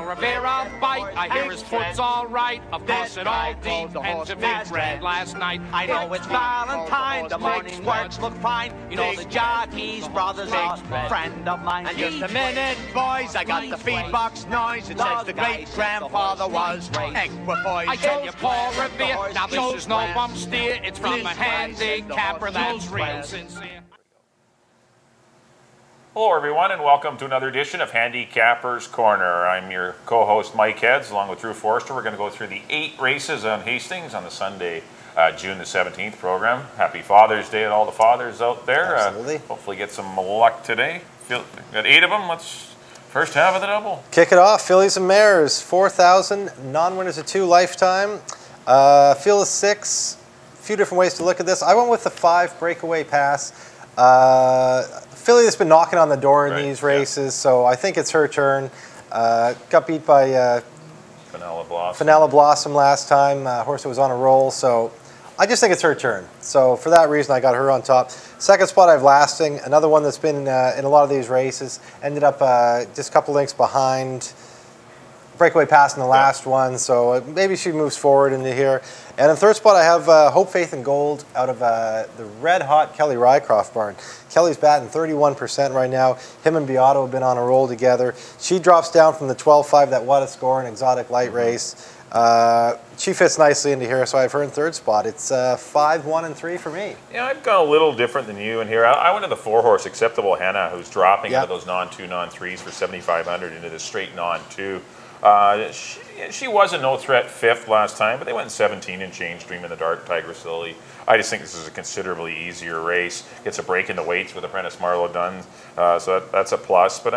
for a bear I'll bite. I hear his foot's all right. Of course it all depends if he bred last night. I know it's Valentine, the morning works look fine. You know the jockeys, brothers are a friend of mine. And just a minute, boys, I got the feedbox noise. It says the great-grandfather was equipoise. I told you Paul Revere, now this is no bum steer. It's from a handicapper that's real sincere. Hello everyone and welcome to another edition of Handicappers Corner. I'm your co-host Mike Heads along with Drew Forster. We're going to go through the 8 races on Hastings on the Sunday, June the 17th program. Happy Father's Day to all the fathers out there. Absolutely. Hopefully get some luck today. Got 8 of them. Let's first half of the double. Kick it off. Fillies and mares, 4,000. Non-winners of 2 lifetime. Field of 6. A few different ways to look at this. I went with the 5 breakaway pass. Filly that's been knocking on the door in these races, so I think it's her turn. Got beat by Fenella Blossom last time. Horse that was on a roll, so I just think it's her turn. So for that reason, I got her on top. Second spot, I have Lasting, another one that's been in a lot of these races. Ended up just a couple lengths behind. Breakaway pass in the last one, so maybe she moves forward into here. And in third spot, I have Hope, Faith, and Gold out of the red-hot Kelly Rycroft barn. Kelly's batting 31% right now. Him and Beato have been on a roll together. She drops down from the 12.5 that What a Score an exotic light race. She fits nicely into here, so I have her in third spot. It's 5, 1, and 3 for me. Yeah, I've gone a little different than you in here. I went to the 4-horse Acceptable Henna, who's dropping out of those non-2, non-3s for 7,500 into the straight non-2. She was a no-threat 5th last time, but they went 17 and change, Dream in the Dark, Tigress Lily. I just think this is a considerably easier race. Gets a break in the weights with Apprentice Marlowe Dunn, so that's a plus. But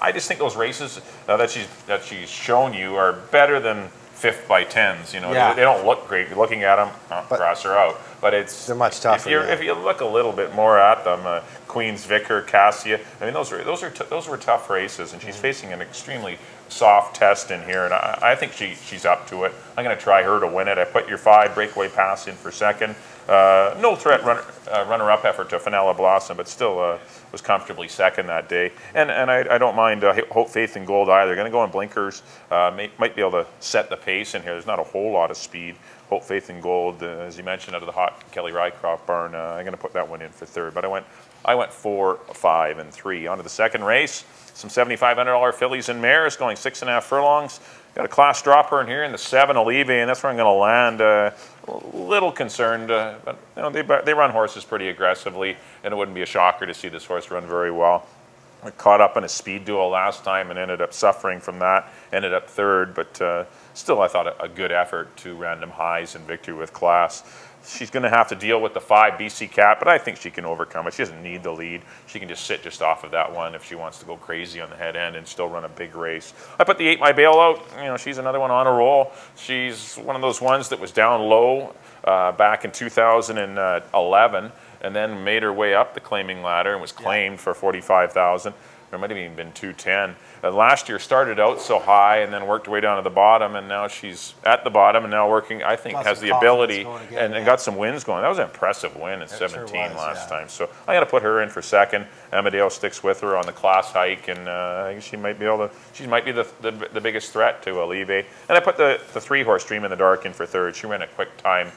I just think those races that she's shown you are better than 5th by 10s. You know, they don't look great. You're looking at them, cross her out. But they're much tougher. If you look a little bit more at them, Queen's Vicar, Cassia. I mean, those were tough races, and she's facing an extremely soft test in here, and I think she's up to it. I'm going to try her to win it. I put your 5 breakaway pass in for second. No threat runner-up effort to Fenella Blossom, but still was comfortably second that day. And I don't mind Hope, Faith, and Gold either. Going to go on blinkers. Might be able to set the pace in here. There's not a whole lot of speed. Hope, Faith, and Gold, as you mentioned, out of the hot Kelly Rycroft barn. I'm going to put that one in for third. But I went 4, 5, and 3. On to the second race. Some $7,500 fillies and mares going 6.5 furlongs. Got a class dropper in here in the 7 Olive, and that's where I'm going to land. A little concerned, but you know, they run horses pretty aggressively, and it wouldn't be a shocker to see this horse run very well. I caught up in a speed duel last time and ended up suffering from that. Ended up third, but still I thought a good effort to random highs and victory with class. She's going to have to deal with the 5 BC Cat, but I think she can overcome it. She doesn't need the lead. She can just sit just off of that one if she wants to go crazy on the head end and still run a big race. I put the 8 My Bailout. You know, she's another one on a roll. She's one of those ones that was down low back in 2011 and then made her way up the claiming ladder and was claimed for $45,000. There might have even been 210. Last year started out so high and then worked her way down to the bottom, and now she's at the bottom and now working, I think, has the ability and got some wins going. That was an impressive win in 17 last time. So I got to put her in for second. Amadeo sticks with her on the class hike, and I think she might be able to, she might be the biggest threat to Olive. And I put the 3-horse Dream in the Dark in for third. She ran a quick time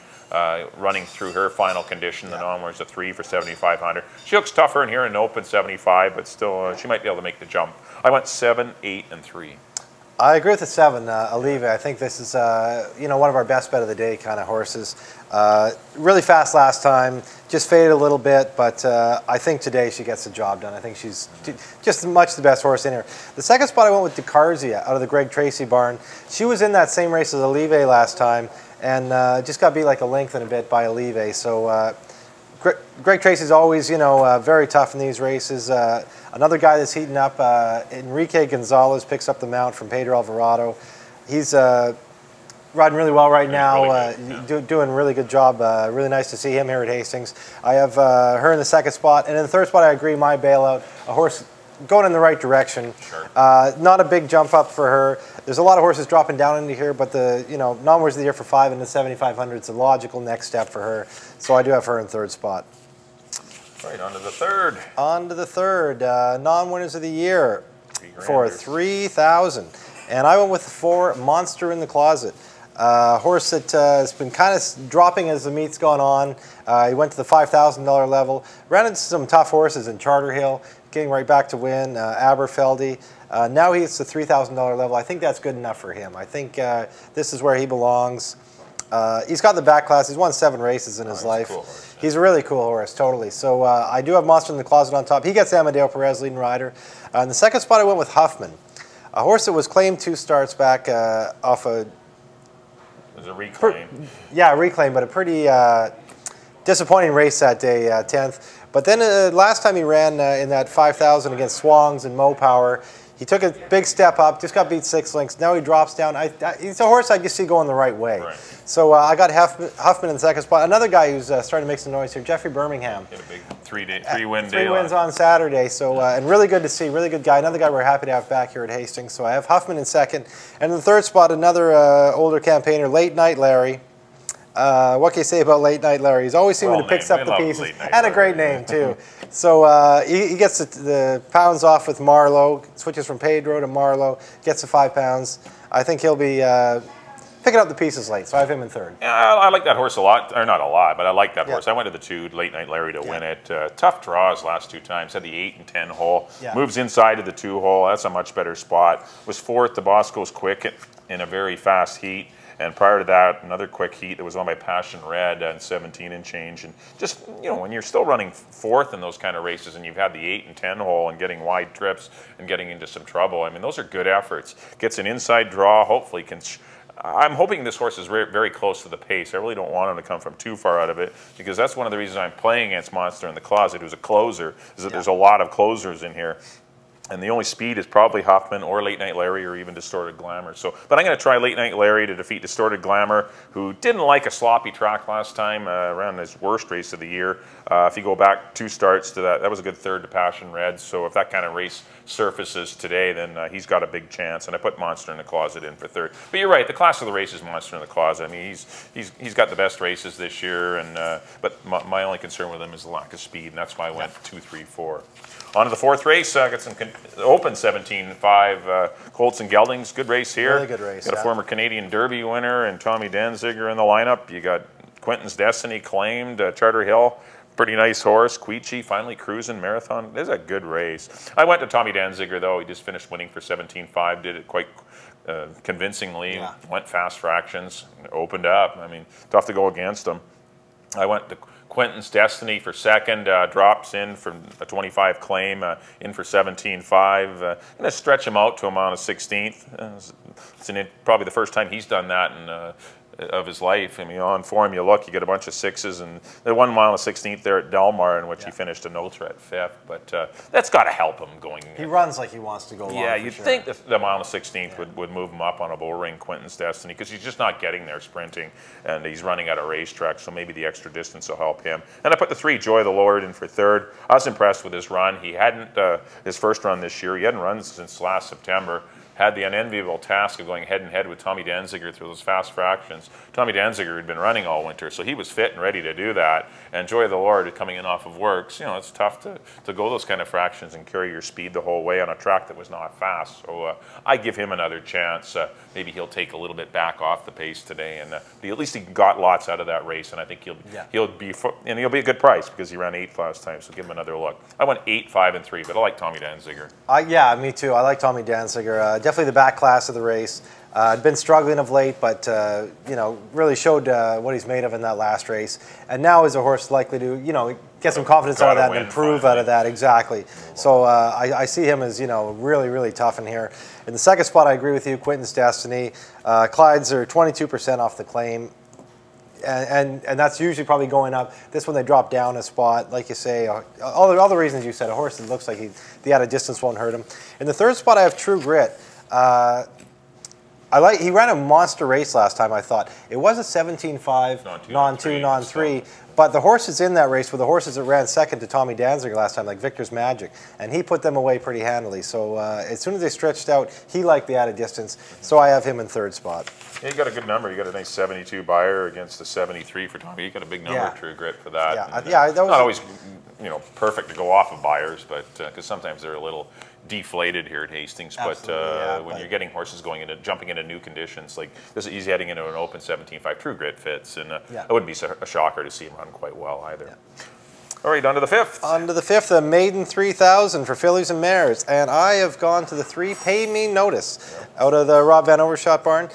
running through her final condition. The non-winners a 3 for 7,500. She looks tougher in here in an open 75, but still she might be able to make the jump. I went 7, 8, and 3. I agree with the 7, Olive. I think this is you know, one of our best bet of the day kind of horses. Really fast last time, just faded a little bit, but I think today she gets the job done. I think she's just much the best horse in here. The second spot I went with Decarzia out of the Greg Tracy barn. She was in that same race as Olive last time, and just got beat like a length and a bit by Olive. So Greg Tracy's always, you know, very tough in these races. Another guy that's heating up, Enrique Gonzalez picks up the mount from Pedro Alvarado. He's riding really well right now, doing a really good job. Really nice to see him here at Hastings. I have her in the second spot, and in the third spot, I agree, My Bailout, a horse going in the right direction. Sure. Not a big jump up for her. There's a lot of horses dropping down into here, but the non-winners of the year for 5 and the 7,500 is a logical next step for her. So I do have her in third spot. Right, on to the third. On to the third. Non-winners of the year for 3,000. And I went with the 4, Monster in the Closet. Horse that has been kind of dropping as the meet's gone on. He went to the $5,000 level. Ran into some tough horses in Charter Hill, getting right back to win. Aberfeldy. Now he's the $3,000 level. I think that's good enough for him. I think this is where he belongs. He's got the back class. He's won 7 races in his life. Cool. He's a really cool horse, totally. So I do have Monster in the Closet on top. He gets Amadeo Perez leading rider. In the second spot, I went with Huffman, a horse that was claimed 2 starts back off a... It was a reclaim. Yeah, a reclaim, but a pretty disappointing race that day, 10th. But then last time he ran in that 5,000 against Swongs and Mo Power, he took a big step up, just got beat 6 lengths. Now he drops down. He's a horse I just see going the right way. Right. So I got Huffman in the second spot. Another guy who's starting to make some noise here, Jeffrey Birmingham. Hit a big 3-win day. 3 wins on Saturday. So and really good to see, really good guy. Another guy we're happy to have back here at Hastings. So I have Huffman in second. And in the third spot, another older campaigner, Late Night Larry. What can you say about Late Night Larry? He's always seeming to pick up the pieces, and a great name too. So he gets the pounds off with Marlowe, switches from Pedro to Marlowe, gets the 5 pounds. I think he'll be picking up the pieces late, so I have him in third. Yeah, I like that horse a lot, or not a lot, but I like that horse. I went to the 2, Late Night Larry, to win it. Tough draws last 2 times. Had the 8 and 10 hole. Moves inside to the 2 hole. That's a much better spot. Was 4th to Bosco's Quick in a very fast heat. And prior to that, another quick heat that was won by Passion Red and 17 and change. And just, you know, when you're still running 4th in those kind of races and you've had the 8 and 10 hole and getting wide trips and getting into some trouble, I mean, those are good efforts. Gets an inside draw, hopefully can... I'm hoping this horse is very close to the pace. I really don't want him to come from too far out of it, because that's one of the reasons I'm playing against Monster in the Closet, who's a closer, is that there's a lot of closers in here. And the only speed is probably Huffman or Late Night Larry or even Distorted Glamour. So, but I'm going to try Late Night Larry to defeat Distorted Glamour, who didn't like a sloppy track last time, around his worst race of the year. If you go back 2 starts to that was a good 3rd to Passion Red. So if that kind of race surfaces today, then he's got a big chance. And I put Monster in the Closet in for 3rd. But you're right, the class of the race is Monster in the Closet. I mean, he's got the best races this year, and but my only concern with him is the lack of speed, and that's why I went 2, 3, 4. On to the 4th race, got some open 17.5 Colts and Geldings. Good race here. Really good race. Got a former Canadian Derby winner and Tommy Danziger in the lineup. You got Quentin's Destiny claimed, Charter Hill. Pretty nice horse. Queechy finally cruising marathon. This is a good race. I went to Tommy Danziger, though. He just finished winning for 17.5. Did it quite convincingly. Went fast fractions. Opened up. I mean, tough to go against him. I went to Quentin's Destiny for 2nd, drops in from a 25 claim, in for 17.5. Going to stretch him out to a mile of 16th. It's probably the first time he's done that in of his life. I mean, on form, you look, you get a bunch of 6s, and the 1 mile of 16th there at Delmar, in which he finished a no-threat 5th. But that's got to help him going. He runs like he wants to go long. Yeah, you'd think the mile of 16th would move him up on a bull ring, Quentin's Destiny, because he's just not getting there sprinting, and he's running at a racetrack, so maybe the extra distance will help him. And I put the 3, Joy of the Lord, in for 3rd. I was impressed with his run. He hadn't, his first run this year, he hadn't run since last September. Had the unenviable task of going head-and-head with Tommy Danziger through those fast fractions. Tommy Danziger had been running all winter, so he was fit and ready to do that. And Joy of the Lord, coming in off of Works, you know, it's tough to go those kind of fractions and carry your speed the whole way on a track that was not fast. So I give him another chance. Maybe he'll take a little bit back off the pace today, and at least he got lots out of that race, and I think he'll be a good price because he ran 8th last time. So give him another look. I went 8, 5, and 3, but I like Tommy Danziger. Yeah, me too. I like Tommy Danziger. Definitely the back class of the race. Been struggling of late, but you know, really showed what he's made of in that last race. And now is a horse likely to, you know, get some confidence out of that and improve out of that. Exactly. So I see him as, you know, really tough in here. In the second spot, I agree with you. Quentin's Destiny. Clydes are 22% off the claim. And that's usually probably going up. This one they drop down a spot, like you say. All the reasons you said. A horse that looks like the out of distance won't hurt him. In the third spot, I have True Grit. He ran a monster race last time, I thought. It was a 17.5, non-2, non-3, but the horses in that race were the horses that ran 2nd to Tommy Danziger last time, like Victor's Magic, and he put them away pretty handily. So as soon as they stretched out, he liked the added distance, so I have him in 3rd spot. Yeah, you got a good number. You got a nice 72 buyer against the 73 for Tommy. You got a big number, True Grit, for that. Yeah, that was not always, you know, perfect to go off of buyers, but because sometimes they're a little, deflated here at Hastings. But when you're getting horses jumping into new conditions, like this, he's heading into an open 17.5 True Grit fits, and it wouldn't be a shocker to see him run quite well either. Yeah. All right, on to the 5th. On to the 5th, the Maiden 3000 for fillies and mares. And I have gone to the 3 Pay Me Notice out of the Rob Van Overshot barn.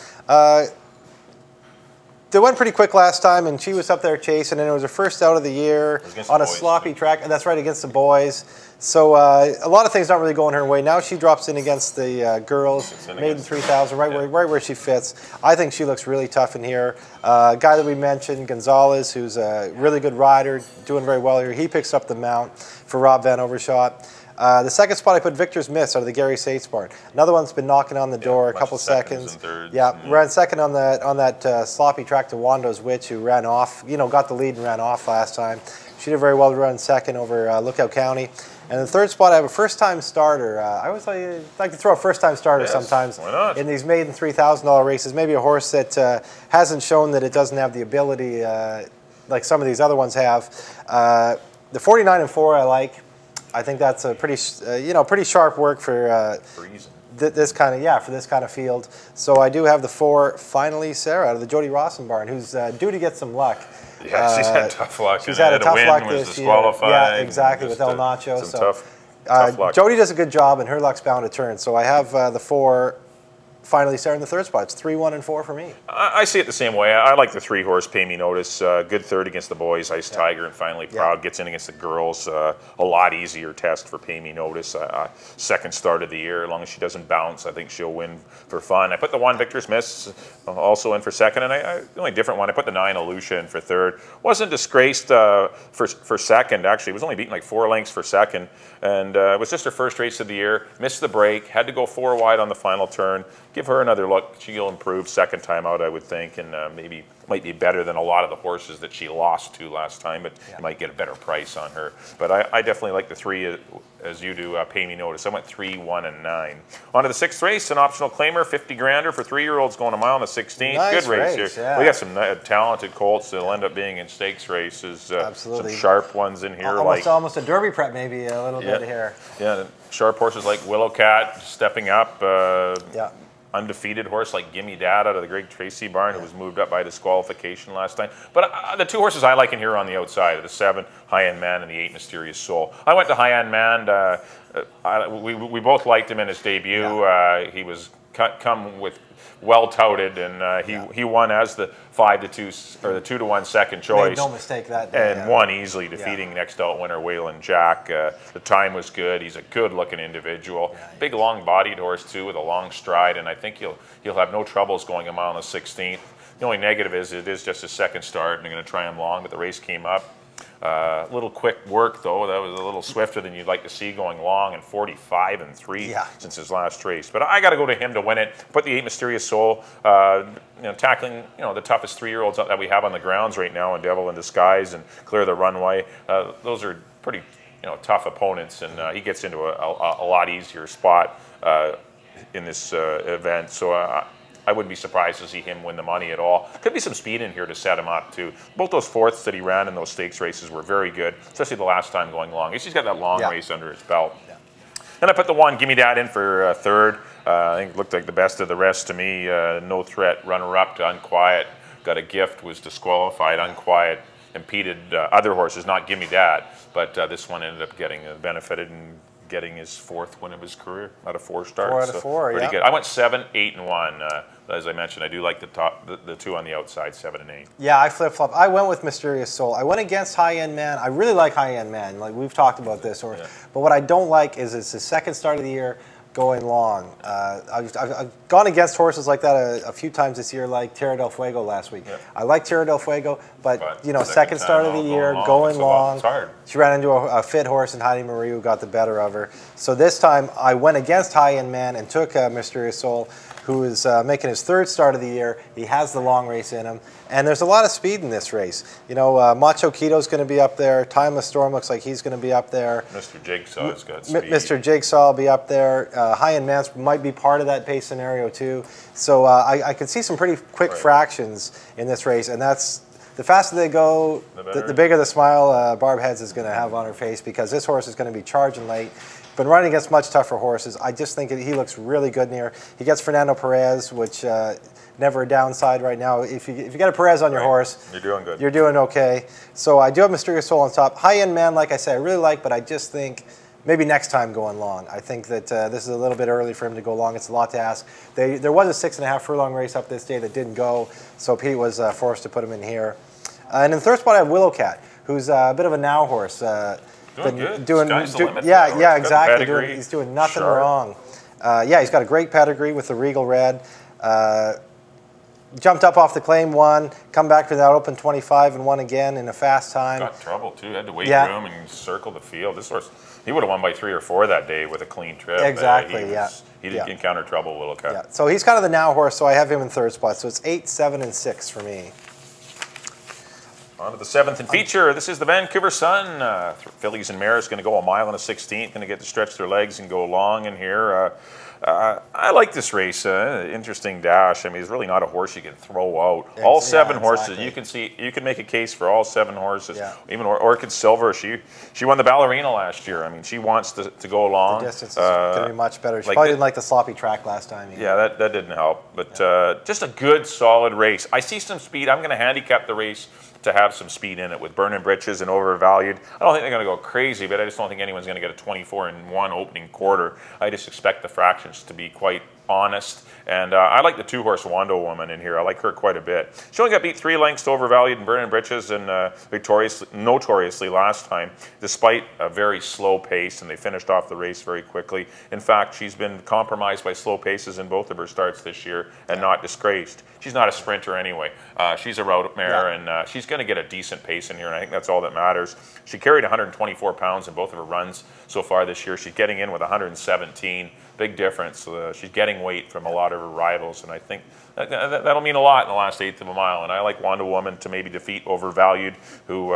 They went pretty quick last time, and she was up there chasing, and it was her first out of the year on a sloppy track. And that's right, against the boys. So a lot of things not really going her way. Now she drops in against the girls, Maiden 3000, right where she fits. I think she looks really tough in here. Guy that we mentioned, Gonzalez, who's a really good rider, doing very well here. He picks up the mount for Rob Van Overshot. The second spot I put Victor's Miss out of the Gary Sates barn. Another one's been knocking on the door a couple seconds. Ran second on that sloppy track to Wando's Witch, who ran off, got the lead and ran off last time. She did very well to run second over Lookout County. And the third spot, I have a first-time starter. I always like to throw a first-time starter sometimes in these Maiden $3,000 races. Maybe a horse that hasn't shown that it doesn't have the ability like some of these other ones have. The 49-4 I like. I think that's a pretty, pretty sharp work for this kind of field. So I do have the 4 Finally Sarah out of the Jody Rawson barn, who's due to get some luck. Yeah, she's had tough luck. She's had a tough luck this year. Yeah, exactly, with El Nacho. Tough luck. Jody does a good job, and her luck's bound to turn. So I have the 4 Finally Sarah in the third spot. It's 3, 1, and 4 for me. I see it the same way. I like the 3-horse Pay Me Notice. Good third against the boys. Ice Tiger and Finally Proud gets in against the girls. A lot easier test for Pay Me Notice. Second start of the year. As long as she doesn't bounce, I think she'll win for fun. I put the 1 Victor's Miss also in for second, and the only different one, I put the 9 Alusha in for third. Wasn't disgraced for second, actually. It was only beaten like 4 lengths for second, and it was just her first race of the year. Missed the break, had to go 4 wide on the final turn. Give her another look. She'll improve second time out, I would think, and maybe might be better than a lot of the horses that she lost to last time, but you might get a better price on her. But I definitely like the 3 as you do, Pay Me Notice. I went 3, 1, and 9. On to the 6th race, an optional claimer, 50 grander for 3-year-olds going a mile on the 16th. Nice good race here. Yeah. We got some talented colts that'll end up being in stakes races. Absolutely. Some sharp ones in here. Almost a Derby prep, maybe a little bit here. Yeah, sharp horses like Willow Cat stepping up. Undefeated horse like Gimme Dad out of the Greg Tracy barn, who was moved up by disqualification last time. But the 2 horses I like in here are on the outside, the 7 High End Man and the 8 Mysterious Soul. I went to High End Man. We both liked him in his debut. He was come with well touted, and he won as the 5-2 or the 2-1 second choice. Made no mistake that day, and won easily, defeating next out winner Waylon Jack. The time was good. He's a good looking individual. Big long bodied horse too, with a long stride, and I think he'll have no troubles going a mile on the 16th. The only negative is it is just his second start, and they're going to try him long, but the race came up. A little quick work though. That was a little swifter than you'd like to see going long, and 45-3 since his last race. But I got to go to him to win it. Put the 8 Mysterious Soul, tackling the toughest 3-year-olds that we have on the grounds right now, and Devil in Disguise and Clear the Runway. Those are pretty tough opponents, and he gets into a lot easier spot in this event. So I wouldn't be surprised to see him win the money at all. Could be some speed in here to set him up, too. Both those 4ths that he ran in those stakes races were very good, especially the last time going long. He's got that long race under his belt. And I put the 1 Gimme Dad in for third. I think it looked like the best of the rest to me. No threat, runner-up to Unquiet. Got a gift, was disqualified. Unquiet impeded other horses, not Gimme Dad. But this one ended up getting benefited and getting his 4th win of his career out of 4 starts. 4 out of 4, pretty good. I went 7, 8, and 1. As I mentioned, I do like the 2 on the outside, 7 and 8. Yeah, I flip-flop. I went with Mysterious Soul. I went against High End Man. I really like High End Man. Like, we've talked about this. But what I don't like is it's the second start of the year going long. I've gone against horses like that a few times this year, like Tierra del Fuego last week. I like Tierra del Fuego, but second start of the year, going long. It's hard. She ran into a fit horse, and Heidi Marie, who got the better of her. So this time, I went against High End Man and took Mysterious Soul, who is making his 3rd start of the year. He has the long race in him. And there's a lot of speed in this race. Macho Keto's going to be up there. Timeless Storm looks like he's going to be up there. Mr. Jigsaw's got speed. Mr. Jigsaw will be up there. High End Man might be part of that pace scenario too. So I can see some pretty quick fractions in this race. And that's the faster they go, the bigger the smile Barb Heads is going to have on her face, because this horse is going to be charging late. been running against much tougher horses. I just think he looks really good in here. He gets Fernando Perez, which never a downside right now. If you get a Perez on your horse, you're doing good. You're doing okay. So I do have Mysterious Soul on top. High-end Man, like I said, I really like, but I just think maybe next time going long. I think that this is a little bit early for him to go long. It's a lot to ask. There was a 6.5 furlong race up this day that didn't go, so Pete was forced to put him in here. And in the third spot, I have Willow Cat, who's a bit of a now horse. Doing good. Yeah, exactly. He's doing nothing wrong. Yeah, he's got a great pedigree with the Regal Red. Jumped up off the claim, won, come back for that open 25 and won again in a fast time. Got trouble too, had to wait room and circle the field. This horse, he would have won by 3 or 4 that day with a clean trip. Exactly, He did encounter trouble, Willow Cat. Yeah. So he's kind of the now horse, so I have him in third spot. So it's 8, 7, and 6 for me. On to the 7th and feature. This is the Vancouver Sun. Fillies and mares going to go a mile and a 16th, going to get to stretch their legs and go long in here. I like this race. Interesting dash. I mean, it's really not a horse you can throw out. All 7 horses. You can see. You can make a case for all 7 horses. Yeah. Even Orchid Silver. She won the Ballerina last year. I mean, she wants to go long. The distance is going to be much better. She probably didn't like the sloppy track last time either. Yeah, that didn't help. But just a good, solid race. I see some speed. I'm going to handicap the race to have some speed in it with Burning Britches and Overvalued. I don't think they're going to go crazy, but I just don't think anyone's going to get a 24-1 opening quarter. I just expect the fractions to be quite honest. And I like the 2-horse Wando Woman in here. I like her quite a bit. She only got beat 3 lengths to Overvalued and Burning Britches and notoriously last time, despite a very slow pace, and they finished off the race very quickly. In fact, she's been compromised by slow paces in both of her starts this year and not disgraced. She's not a sprinter anyway. She's a route mare, and she's going to get a decent pace in here, and I think that's all that matters. She carried 124 pounds in both of her runs so far this year. She's getting in with 117. Big difference. She's getting weight from a lot of her rivals, and I think that'll mean a lot in the last 1/8 of a mile. And I like Wando Woman to maybe defeat Overvalued, who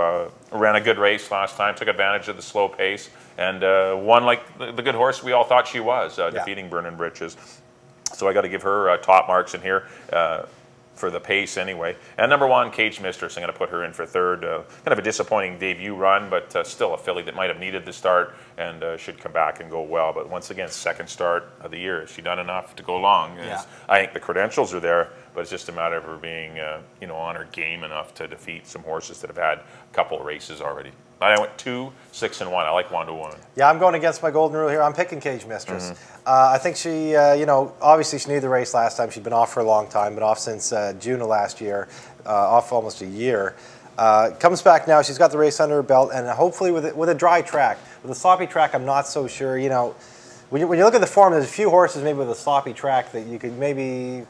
ran a good race last time, took advantage of the slow pace, and won like the good horse we all thought she was, defeating Burning Britches. So I got to give her top marks in here. For the pace anyway. And number 1, Cage Mistress. I'm going to put her in for third. Kind of a disappointing debut run, but still a filly that might have needed the start and should come back and go well. But once again, 2nd start of the year. Has she done enough to go long? Yeah. I think the credentials are there, but it's just a matter of her being on her game enough to defeat some horses that have had a couple of races already. I went 2, 6, and 1. I like Wando Woman. Yeah, I'm going against my golden rule here. I'm picking Cage Mistress. I think she, obviously she needed the race last time. She'd been off for a long time, but off since June of last year, off almost a year. Comes back now. She's got the race under her belt, and hopefully with a dry track. With a sloppy track, I'm not so sure. When you look at the form, there's a few horses maybe with a sloppy track that you could maybe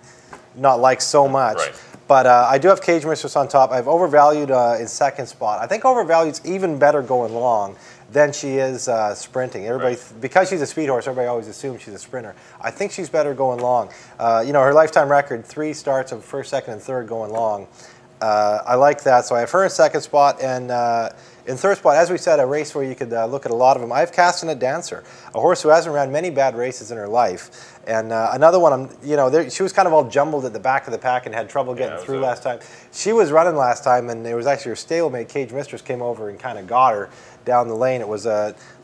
not like so much. Right. But I do have Cage Mistress on top. I have Overvalued in 2nd spot. I think Overvalued's even better going long than she is sprinting. Everybody, because she's a speed horse, everybody always assumes she's a sprinter. I think she's better going long. Her lifetime record, 3 starts of 1st, 2nd, and 3rd going long. I like that. So I have her in 2nd spot, and in 3rd spot, as we said, a race where you could look at a lot of them. I have Castanet Dancer, a horse who hasn't ran many bad races in her life. And another one, she was kind of all jumbled at the back of the pack and had trouble getting through last time. She was running last time, and it was actually her stablemate, Cage Mistress, came over and kind of got her down the lane. It was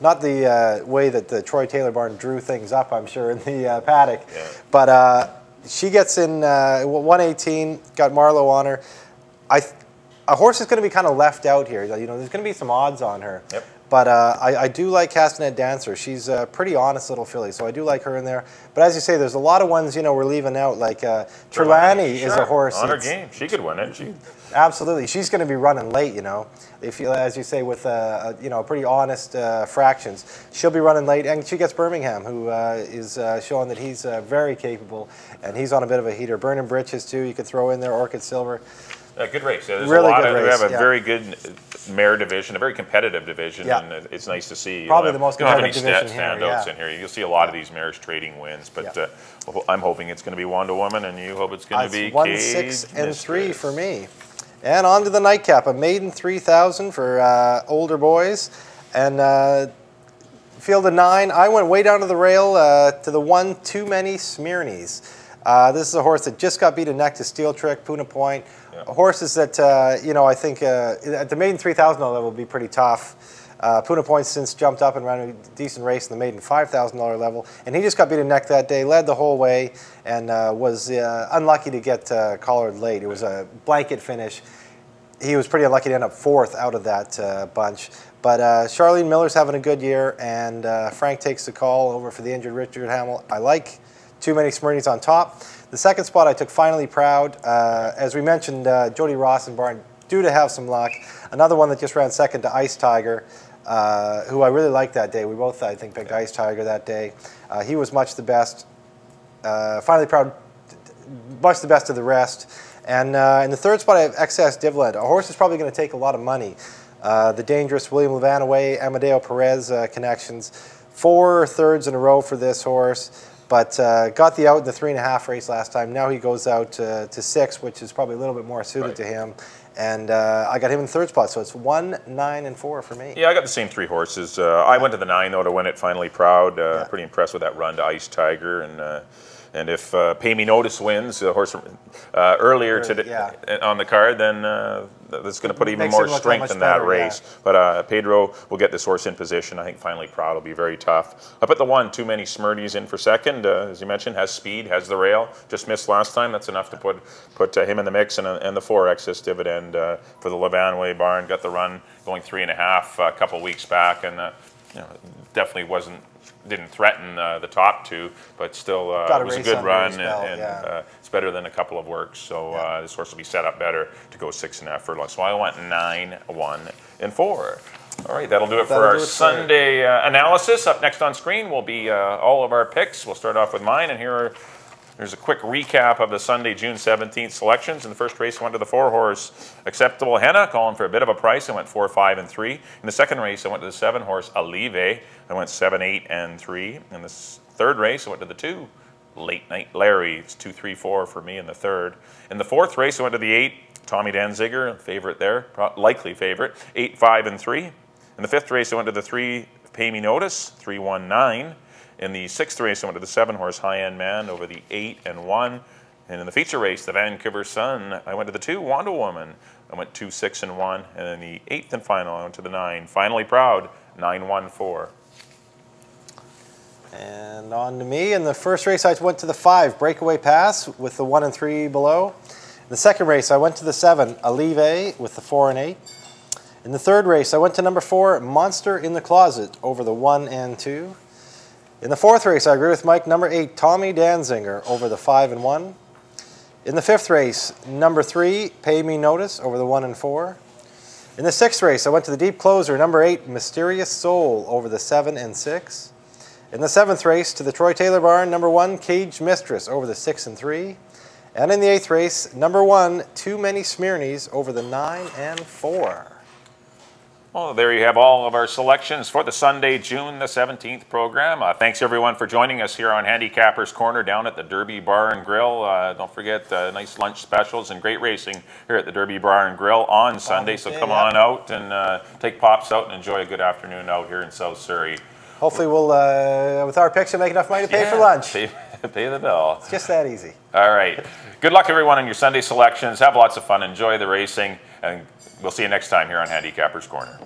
not the way that the Troy Taylor barn drew things up, I'm sure, in the paddock. Yeah. But she gets in 118, got Marlowe on her. A horse is going to be kind of left out here. There's going to be some odds on her. Yep. But I do like Castanet Dancer. She's a pretty honest little filly, so I do like her in there. But as you say, there's a lot of ones we're leaving out. Like Trelawney is a horse on her game. She could win it. Absolutely, she's going to be running late. If you, as you say, with pretty honest fractions, she'll be running late, and she gets Birmingham, who is showing that he's very capable, and he's on a bit of a heater. Burning Britches too. You could throw in there Orchid Silver. Good race. There's really a lot good race. We have a very good mare division, a very competitive division, and it's nice to see. Probably the most competitive division here. Standouts in here. You'll see a lot of these mares trading wins, but I'm hoping it's going to be Wando Woman, and you hope it's going to be 1, 6, and 3 for me. And on to the nightcap, a maiden 3,000 for older boys, and field of 9. I went way down to the rail to the 1 Too Many Smyrnies. This is a horse that just got beaten neck to Steel Trick, Puna Point. Horses that, I think at the maiden 3,000 level will be pretty tough. Puna Point's since jumped up and ran a decent race in the maiden $5,000 level, and he just got beaten neck that day, led the whole way, and was unlucky to get collared late. It was a blanket finish. He was pretty unlucky to end up 4th out of that bunch. But Charlene Miller's having a good year, and Frank takes the call over for the injured Richard Hamill. I like Too Many Smirnies on top. The second spot I took Finally Proud. As we mentioned, Jody Ross and Barn due to have some luck. Another one that just ran second to Ice Tiger, who I really liked that day. We both, I think, picked Ice Tiger that day. He was much the best. Finally Proud, much the best of the rest. And in the third spot, I have Excess Divland. A horse is probably going to take a lot of money. The dangerous William Levanaway, Amadeo Perez connections. 4 thirds in a row for this horse, but got the out in the 3.5 race last time. Now he goes out to 6, which is probably a little bit more suited to him. And I got him in the third spot, so it's 1, 9, and 4 for me. Yeah, I got the same 3 horses. I went to the 9, though, to win it. Finally Proud. Pretty impressed with that run to Ice Tiger. And if Pay Me Notice wins, the horse earlier today on the card, then that's going to put even more strength in that race. Yeah. But Pedro will get this horse in position. I think Finally Proud will be very tough. I put the 1, Too Many Smirnies in for second. As you mentioned, has speed, has the rail. Just missed last time. That's enough to put him in the mix. And the 4, Excess Dividend for the Levanaway barn. Got the run going 3.5 a couple weeks back, and definitely didn't threaten the top 2, but still it was a good run, and it's better than a couple of works. So this horse will be set up better to go 6.5 furlongs. So I went 9, 1, and 4. All right, that'll do it for our Sunday analysis. Up next on screen will be all of our picks. We'll start off with mine, and here's a quick recap of the Sunday, June 17th selections. In the first race, I went to the 4-horse Acceptable Henna, calling for a bit of a price. I went 4, 5, and 3. In the second race, I went to the 7-horse Alive. I went 7, 8, and 3. In the third race, I went to the 2, Late Night Larry. It's 2, 3, 4 for me in the third. In the fourth race, I went to the 8, Tommy Danziger, favorite there, likely favorite, 8, 5, and 3. In the fifth race, I went to the 3, Pay Me Notice, 3, 1, 9. In the sixth race, I went to the 7-horse High End Man over the 8 and 1. And in the feature race, the Vancouver Sun, I went to the 2, Wanda Woman. I went 2, 6, and 1. And in the 8th and final, I went to the 9, Finally Proud, 9, 1, 4. And on to me. In the first race, I went to the 5, Breakaway Pass, with the 1 and 3 below. In the second race, I went to the 7, Alive, with the 4 and 8. In the third race, I went to number 4, Monster in the Closet, over the 1 and 2. In the fourth race, I agree with Mike, number 8, Tommy Danziger, over the 5 and 1. In the fifth race, number 3, Pay Me Notice, over the 1 and 4. In the sixth race, I went to the deep closer, number 8, Mysterious Soul, over the 7 and 6. In the seventh race, to the Troy Taylor barn, number 1, Caged Mistress, over the 6 and 3. And in the eighth race, number 1, Too Many Smirnies, over the 9 and 4. Well, there you have all of our selections for the Sunday, June the 17th program. Thanks, everyone, for joining us here on Handicappers Corner down at the Derby Bar and Grill. Don't forget nice lunch specials and great racing here at the Derby Bar and Grill on Sunday. So come on out and take pops out and enjoy a good afternoon out here in South Surrey. Hopefully we'll, with our picks, make enough money to pay for lunch. Pay the bill. It's just that easy. All right. Good luck, everyone, on your Sunday selections. Have lots of fun. Enjoy the racing. And we'll see you next time here on Handicappers Corner.